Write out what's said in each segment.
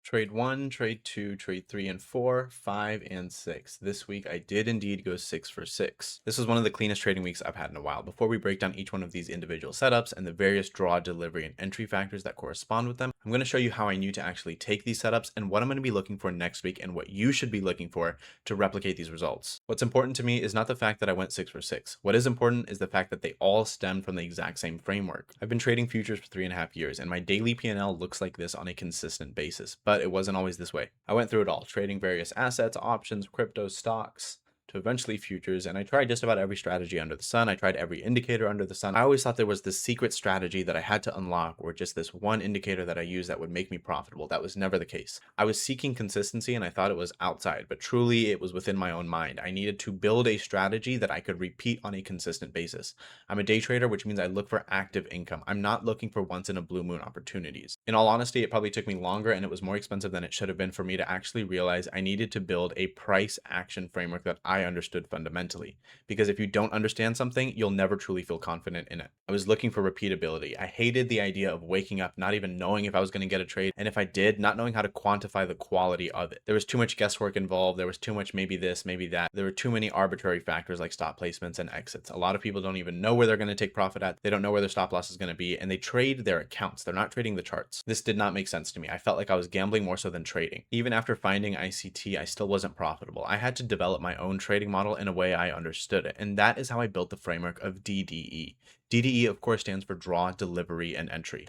Trade 1, trade 2, trade 3 and 4, 5 and 6. This week I did indeed go 6 for 6. This was one of the cleanest trading weeks I've had in a while. Before we break down each one of these individual setups and the various draw, delivery, and entry factors that correspond with them, I'm going to show you how I knew to actually take these setups and what I'm going to be looking for next week and what you should be looking for to replicate these results. What's important to me is not the fact that I went 6 for 6. What is important is the fact that they all stem from the exact same framework. I've been trading futures for 3.5 years and my daily P&L looks like this on a consistent basis, but it wasn't always this way. I went through it all, trading various assets, options, crypto, stocks, to eventually futures, and I tried just about every strategy under the sun. I tried every indicator under the sun. I always thought there was this secret strategy that I had to unlock, or just this one indicator that I used that would make me profitable. That was never the case. I was seeking consistency and I thought it was outside, but truly it was within my own mind. I needed to build a strategy that I could repeat on a consistent basis. I'm a day trader, which means I look for active income. I'm not looking for once in a blue moon opportunities. In all honesty, it probably took me longer and it was more expensive than it should have been for me to actually realize I needed to build a price action framework that I understood fundamentally. Because if you don't understand something, you'll never truly feel confident in it. I was looking for repeatability. I hated the idea of waking up not even knowing if I was going to get a trade, and if I did, not knowing how to quantify the quality of it. There was too much guesswork involved. There was too much maybe this, maybe that. There were too many arbitrary factors like stop placements and exits. A lot of people don't even know where they're going to take profit at. They don't know where their stop loss is going to be, and they trade their accounts. They're not trading the charts. This did not make sense to me. I felt like I was gambling more so than trading. Even after finding ICT, I still wasn't profitable. I had to develop my own trading model in a way I understood it, and that is how I built the framework of DDE. DDE, of course, stands for draw, delivery, and entry.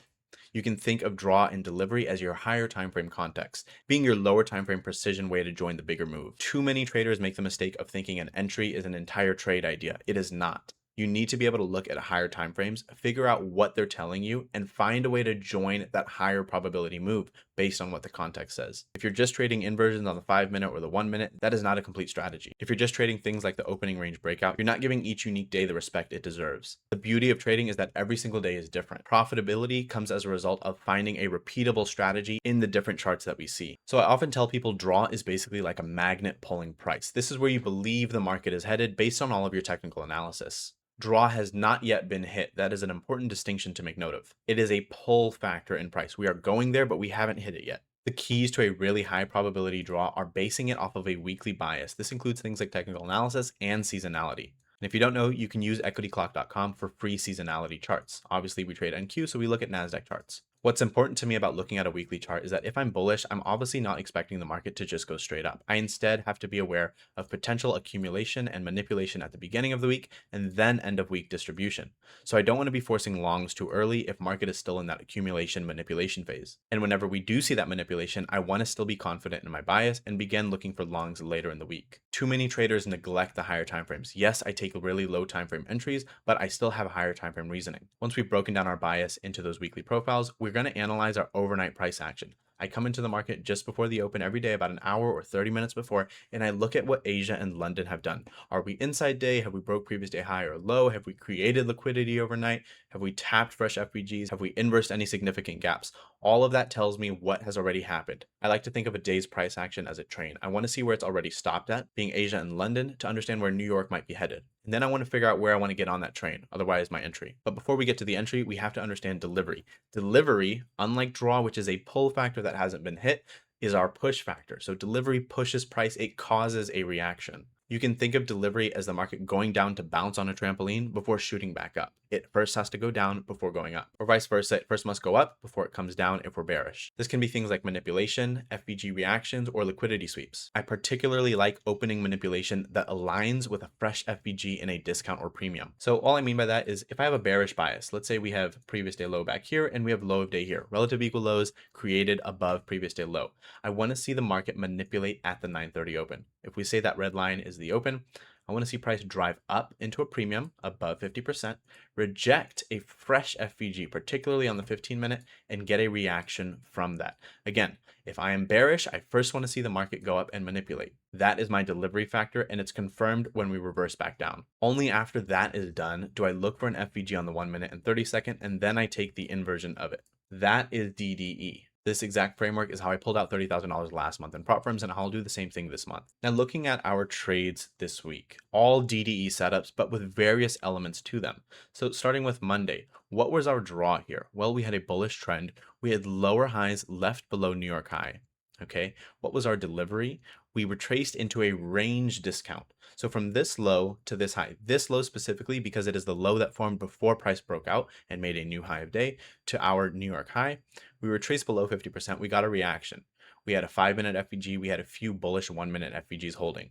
You can think of draw and delivery as your higher time frame context, being your lower time frame precision way to join the bigger move. Too many traders make the mistake of thinking an entry is an entire trade idea. It is not. You need to be able to look at higher time frames, figure out what they're telling you, and find a way to join that higher probability move based on what the context says. If you're just trading inversions on the 5-minute or the 1-minute, that is not a complete strategy. If you're just trading things like the opening range breakout, you're not giving each unique day the respect it deserves. The beauty of trading is that every single day is different. Profitability comes as a result of finding a repeatable strategy in the different charts that we see. So I often tell people draw is basically like a magnet pulling price. This is where you believe the market is headed based on all of your technical analysis. Draw has not yet been hit. That is an important distinction to make note of. It is a pull factor in price. We are going there, but we haven't hit it yet. The keys to a really high probability draw are basing it off of a weekly bias. This includes things like technical analysis and seasonality. And if you don't know, you can use equityclock.com for free seasonality charts. Obviously, we trade NQ, so we look at NASDAQ charts. What's important to me about looking at a weekly chart is that if I'm bullish, I'm obviously not expecting the market to just go straight up. I instead have to be aware of potential accumulation and manipulation at the beginning of the week and then end of week distribution. So I don't want to be forcing longs too early if market is still in that accumulation manipulation phase. And whenever we do see that manipulation, I want to still be confident in my bias and begin looking for longs later in the week. Too many traders neglect the higher timeframes. Yes, I take really low timeframe entries, but I still have higher timeframe reasoning. Once we've broken down our bias into those weekly profiles, we're going to analyze our overnight price action. I come into the market just before the open every day, about an hour or 30 minutes before, and I look at what Asia and London have done. Are we inside day? Have we broke previous day high or low? Have we created liquidity overnight? Have we tapped fresh FVGs? Have we inversed any significant gaps? All of that tells me what has already happened. I like to think of a day's price action as a train. I want to see where it's already stopped at, being Asia and London, to understand where New York might be headed. And then I want to figure out where I want to get on that train, otherwise my entry. But before we get to the entry, we have to understand delivery. Delivery, unlike draw, which is a pull factor that hasn't been hit, is our push factor. So delivery pushes price, it causes a reaction. You can think of delivery as the market going down to bounce on a trampoline before shooting back up. It first has to go down before going up, or vice versa. It first must go up before it comes down if we're bearish. This can be things like manipulation, FVG reactions, or liquidity sweeps. I particularly like opening manipulation that aligns with a fresh FVG in a discount or premium. So all I mean by that is if I have a bearish bias, let's say we have previous day low back here and we have low of day here, relative equal lows created above previous day low. I want to see the market manipulate at the 9:30 open. If we say that red line is the open, I want to see price drive up into a premium above 50%, reject a fresh FVG, particularly on the 15-minute, and get a reaction from that. Again, if I am bearish, I first want to see the market go up and manipulate. That is my delivery factor, and it's confirmed when we reverse back down. Only after that is done do I look for an FVG on the 1-minute and 30-second, and then I take the inversion of it. That is DDE. This exact framework is how I pulled out $30,000 last month in prop firms, and I'll do the same thing this month. Now, looking at our trades this week, all DDE setups, but with various elements to them. So starting with Monday, what was our draw here? Well, we had a bullish trend. We had lower highs left below New York high. Okay, what was our delivery? We retraced into a range discount. So from this low to this low specifically because it is the low that formed before price broke out and made a new high of day, to our New York high, we retraced below 50%. We got a reaction. We had a 5-minute FVG. We had a few bullish 1-minute FVGs holding.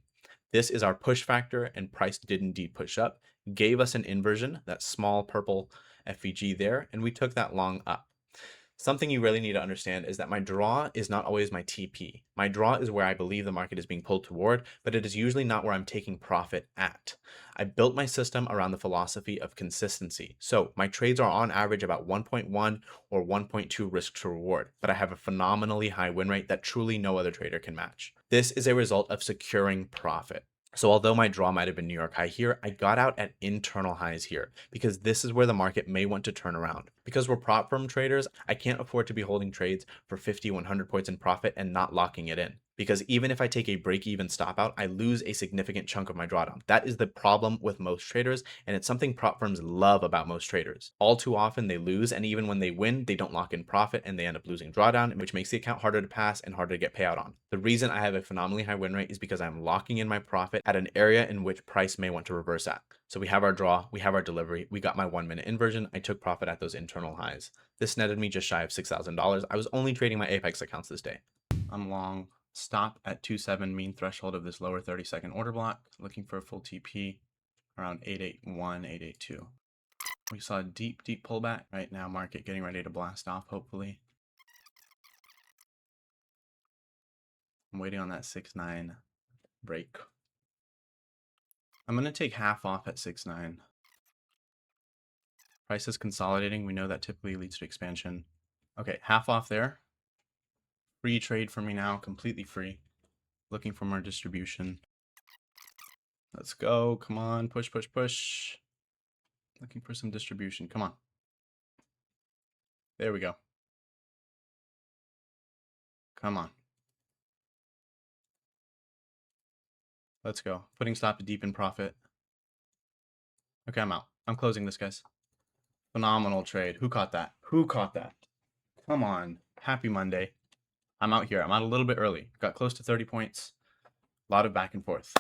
This is our push factor, and price did indeed push up, gave us an inversion, that small purple FVG there, and we took that long up. Something you really need to understand is that my draw is not always my TP. My draw is where I believe the market is being pulled toward, but it is usually not where I'm taking profit at. I built my system around the philosophy of consistency. So my trades are on average about 1.1 or 1.2 risk to reward, but I have a phenomenally high win rate that truly no other trader can match. This is a result of securing profit. So although my draw might have been New York high here, I got out at internal highs here because this is where the market may want to turn around. Because we're prop firm traders, I can't afford to be holding trades for 50, 100 points in profit and not locking it in. Because even if I take a break-even stop out, I lose a significant chunk of my drawdown. That is the problem with most traders, and it's something prop firms love about most traders. All too often they lose, and even when they win, they don't lock in profit and they end up losing drawdown, which makes the account harder to pass and harder to get payout on. The reason I have a phenomenally high win rate is because I'm locking in my profit at an area in which price may want to reverse at. So we have our draw, we have our delivery, we got my 1-minute inversion, I took profit at those internal highs. This netted me just shy of $6,000. I was only trading my Apex accounts this day. I'm long. Stop at 2.7 mean threshold of this lower 30-second order block, looking for a full TP around 881, 882. We saw a deep pullback. Right now, market getting ready to blast off, hopefully. I'm waiting on that 6.9 break. I'm going to take half off at 6.9. Price is consolidating. We know that typically leads to expansion. Okay, half off there. Free trade for me now, completely free. Looking for more distribution. Let's go. Come on. Push, push, push. Looking for some distribution. Come on. There we go. Come on. Let's go. Putting stop to deep in profit. Okay, I'm out. I'm closing this, guys. Phenomenal trade. Who caught that? Who caught that? Come on. Happy Monday. I'm out here. I'm out a little bit early. Got close to 30 points. A lot of back and forth.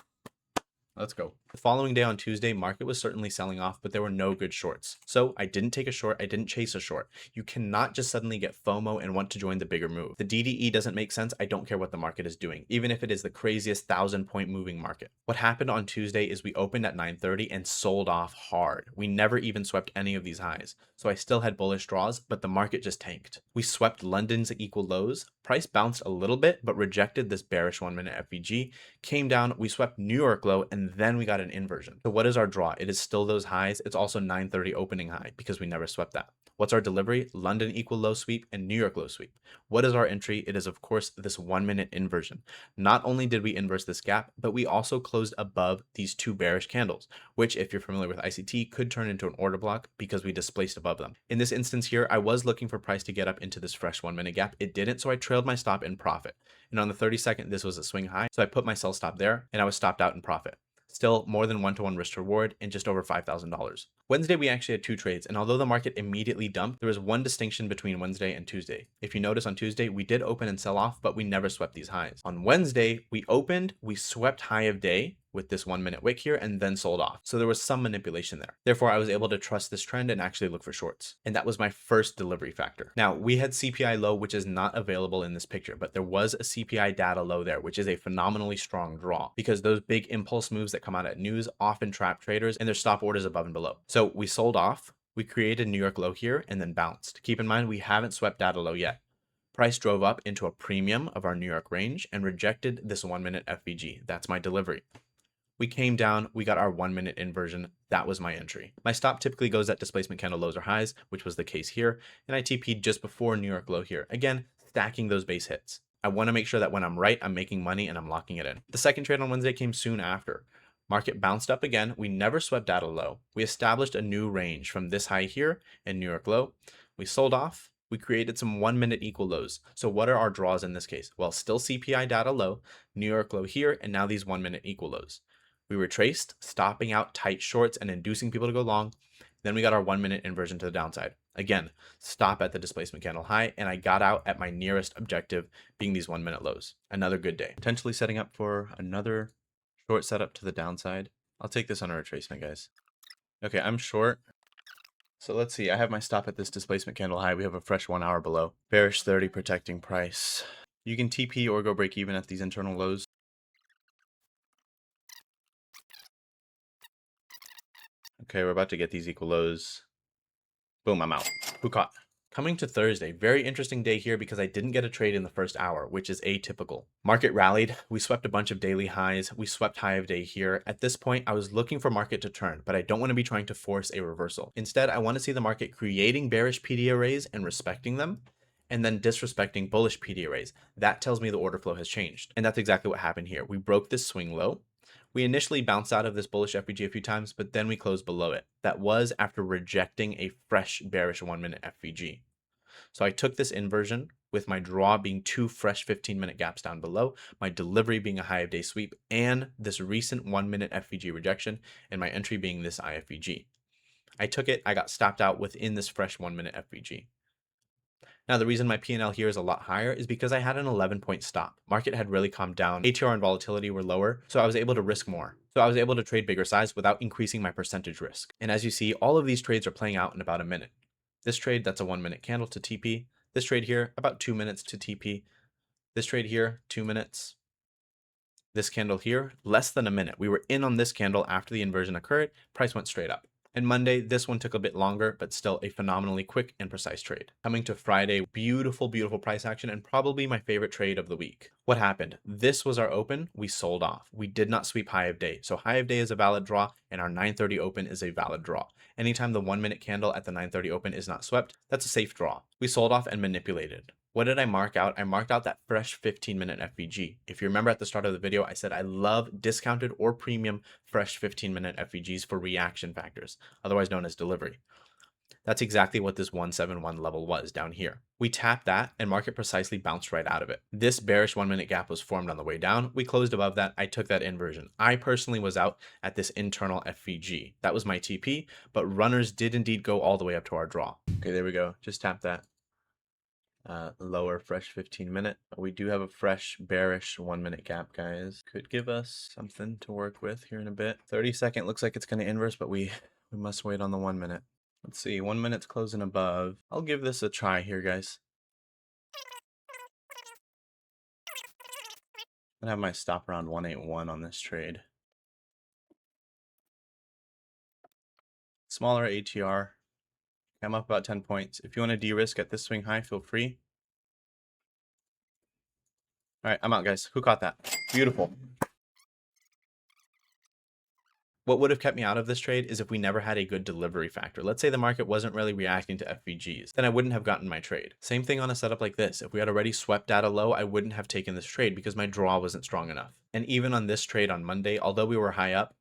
Let's go. The following day on Tuesday, market was certainly selling off, but there were no good shorts. So I didn't take a short. I didn't chase a short. You cannot just suddenly get FOMO and want to join the bigger move. The DDE doesn't make sense. I don't care what the market is doing, even if it is the craziest 1,000-point moving market. What happened on Tuesday is we opened at 9:30 and sold off hard. We never even swept any of these highs. So I still had bullish draws, but the market just tanked. We swept London's equal lows. Price bounced a little bit, but rejected this bearish 1-minute FVG, came down, we swept New York low, and then we got an inversion. So what is our draw? It is still those highs. It's also 9:30 opening high because we never swept that. What's our delivery? London equal low sweep and New York low sweep. What is our entry? It is, of course, this 1-minute inversion. Not only did we inverse this gap, but we also closed above these two bearish candles, which, if you're familiar with ICT, could turn into an order block because we displaced above them. In this instance here, I was looking for price to get up into this fresh 1-minute gap. It didn't, so I trailed my stop in profit. And on the 32nd, this was a swing high, so I put my sell stop there, and I was stopped out in profit. Still more than 1-to-1 risk to reward and just over $5,000. Wednesday, we actually had two trades, and although the market immediately dumped, there was one distinction between Wednesday and Tuesday. If you notice on Tuesday, we did open and sell off, but we never swept these highs. On Wednesday, we opened, we swept high of day with this 1-minute wick here and then sold off. So there was some manipulation there. Therefore, I was able to trust this trend and actually look for shorts. And that was my first delivery factor. Now, we had CPI low, which is not available in this picture, but there was a CPI data low there, which is a phenomenally strong draw because those big impulse moves that come out at news often trap traders and their stop orders above and below. So we sold off, we created New York low here and then bounced. Keep in mind, we haven't swept data low yet. Price drove up into a premium of our New York range and rejected this 1-minute FVG. That's my delivery. We came down, we got our 1-minute inversion. That was my entry. My stop typically goes at displacement candle lows or highs, which was the case here. And I TP'd just before New York low here. Again, stacking those base hits. I want to make sure that when I'm right, I'm making money and I'm locking it in. The second trade on Wednesday came soon after. Market bounced up again. We never swept data low. We established a new range from this high here and New York low. We sold off. We created some 1-minute equal lows. So what are our draws in this case? Well, still CPI data low, New York low here, and now these 1-minute equal lows. We retraced, stopping out tight shorts and inducing people to go long. Then we got our 1-minute inversion to the downside. Again, stop at the displacement candle high, and I got out at my nearest objective, being these 1 minute lows. Another good day. Potentially setting up for another short setup to the downside. I'll take this on a retracement, guys. Okay, I'm short. So let's see. I have my stop at this displacement candle high. We have a fresh 1 hour below. Bearish 30 protecting price. You can TP or go break even at these internal lows. Okay, we're about to get these equal lows. Boom, I'm out. Who caught? Coming to Thursday, very interesting day here because I didn't get a trade in the first hour, which is atypical. Market rallied. We swept a bunch of daily highs. We swept high of day here. At this point, I was looking for market to turn, but I don't want to be trying to force a reversal. Instead, I want to see the market creating bearish PD arrays and respecting them, and then disrespecting bullish PD arrays. That tells me the order flow has changed. And that's exactly what happened here. We broke this swing low. We initially bounced out of this bullish FVG a few times, but then we closed below it. That was after rejecting a fresh bearish 1 minute FVG. So I took this inversion with my draw being 2 fresh 15-minute gaps down below, my delivery being a high of day sweep, and this recent 1 minute FVG rejection, and my entry being this IFVG. I took it, I got stopped out within this fresh 1 minute FVG. Now, the reason my P&L here is a lot higher is because I had an 11-point stop. Market had really calmed down. ATR and volatility were lower, so I was able to risk more. So I was able to trade bigger size without increasing my percentage risk. And as you see, all of these trades are playing out in about a minute. This trade, that's a 1 minute candle to TP. This trade here, about 2 minutes to TP. This trade here, 2 minutes. This candle here, less than a minute. We were in on this candle after the inversion occurred. Price went straight up. And Monday, this one took a bit longer, but still a phenomenally quick and precise trade. Coming to Friday, beautiful, beautiful price action and probably my favorite trade of the week. What happened? This was our open. We sold off. We did not sweep high of day. So high of day is a valid draw and our 9:30 open is a valid draw. Anytime the 1 minute candle at the 9:30 open is not swept, that's a safe draw. We sold off and manipulated. What did I mark out? I marked out that fresh 15-minute FVG. If you remember at the start of the video, I said I love discounted or premium fresh 15-minute FVGs for reaction factors, otherwise known as delivery. That's exactly what this 171 level was down here. We tapped that and market precisely bounced right out of it. This bearish 1 minute gap was formed on the way down. We closed above that. I took that inversion. I personally was out at this internal FVG. That was my TP, but runners did indeed go all the way up to our draw. Okay, there we go. Just tap that. Lower fresh 15-minute. We do have a fresh bearish 1 minute gap, guys. Could give us something to work with here in a bit. 30-second looks like it's going to inverse, but we must wait on the 1 minute. Let's see, 1 minute's closing above. I'll give this a try here, guys. I'm gonna have my stop around 181 on this trade. Smaller ATR. I'm up about 10 points. If you want to de-risk at this swing high, feel free. All right, I'm out, guys. Who caught that? Beautiful. What would have kept me out of this trade is if we never had a good delivery factor. Let's say the market wasn't really reacting to FVGs, then I wouldn't have gotten my trade. Same thing on a setup like this. If we had already swept at a low, I wouldn't have taken this trade because my draw wasn't strong enough. And even on this trade on Monday, although we were high up,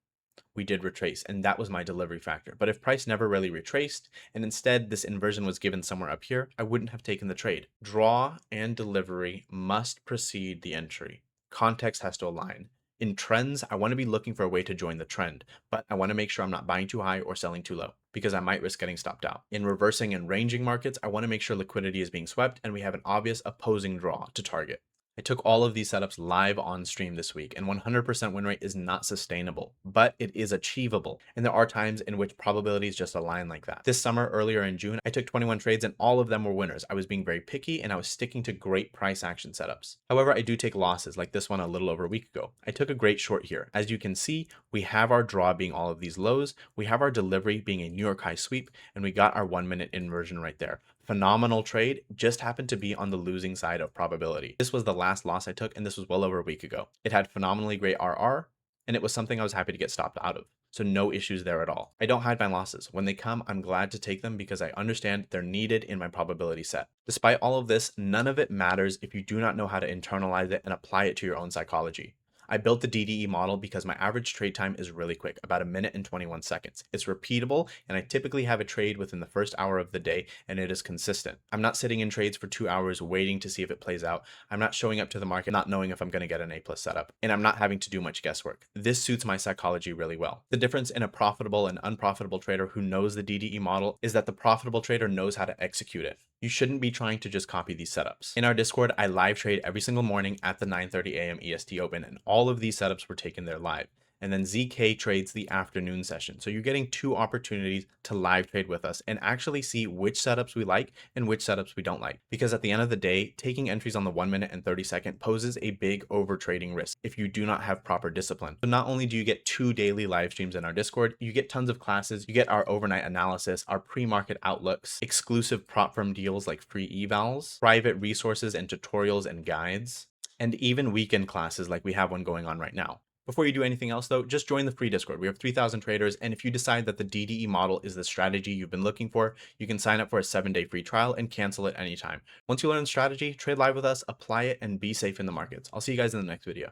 we did retrace, and that was my delivery factor. But if price never really retraced, and instead this inversion was given somewhere up here, I wouldn't have taken the trade. Draw and delivery must precede the entry. Context has to align. In trends, I want to be looking for a way to join the trend, but I want to make sure I'm not buying too high or selling too low because I might risk getting stopped out. In reversing and ranging markets, I want to make sure liquidity is being swept and we have an obvious opposing draw to target. I took all of these setups live on stream this week, and 100% win rate is not sustainable, but it is achievable. And there are times in which probabilities just align like that. This summer, earlier in June, I took 21 trades and all of them were winners. I was being very picky and I was sticking to great price action setups. However, I do take losses like this one a little over a week ago. I took a great short here. As you can see, we have our draw being all of these lows, we have our delivery being a New York high sweep, and we got our 1 minute inversion right there. Phenomenal trade, just happened to be on the losing side of probability. This was the last loss I took, and this was well over a week ago. It had phenomenally great RR, and it was something I was happy to get stopped out of. So no issues there at all. I don't hide my losses. When they come, I'm glad to take them because I understand they're needed in my probability set. Despite all of this, none of it matters if you do not know how to internalize it and apply it to your own psychology. I built the DDE model because my average trade time is really quick, about a minute and 21 seconds. It's repeatable, and I typically have a trade within the first hour of the day, and it is consistent. I'm not sitting in trades for 2 hours waiting to see if it plays out. I'm not showing up to the market not knowing if I'm going to get an A+ setup, and I'm not having to do much guesswork. This suits my psychology really well. The difference in a profitable and unprofitable trader who knows the DDE model is that the profitable trader knows how to execute it. You shouldn't be trying to just copy these setups. In our Discord, I live trade every single morning at the 9:30 a.m. EST open, and all of these setups were taken there live. And then ZK trades the afternoon session. So you're getting 2 opportunities to live trade with us and actually see which setups we like and which setups we don't like. Because at the end of the day, taking entries on the 1 minute and 30 second poses a big over trading risk if you do not have proper discipline. So not only do you get 2 daily live streams in our Discord, you get tons of classes, you get our overnight analysis, our pre-market outlooks, exclusive prop firm deals like free evals, private resources and tutorials and guides, and even weekend classes like we have one going on right now. Before you do anything else though, just join the free Discord. We have 3,000 traders, and if you decide that the DDE model is the strategy you've been looking for, you can sign up for a 7-day free trial and cancel it anytime. Once you learn the strategy, trade live with us, apply it, and be safe in the markets. I'll see you guys in the next video.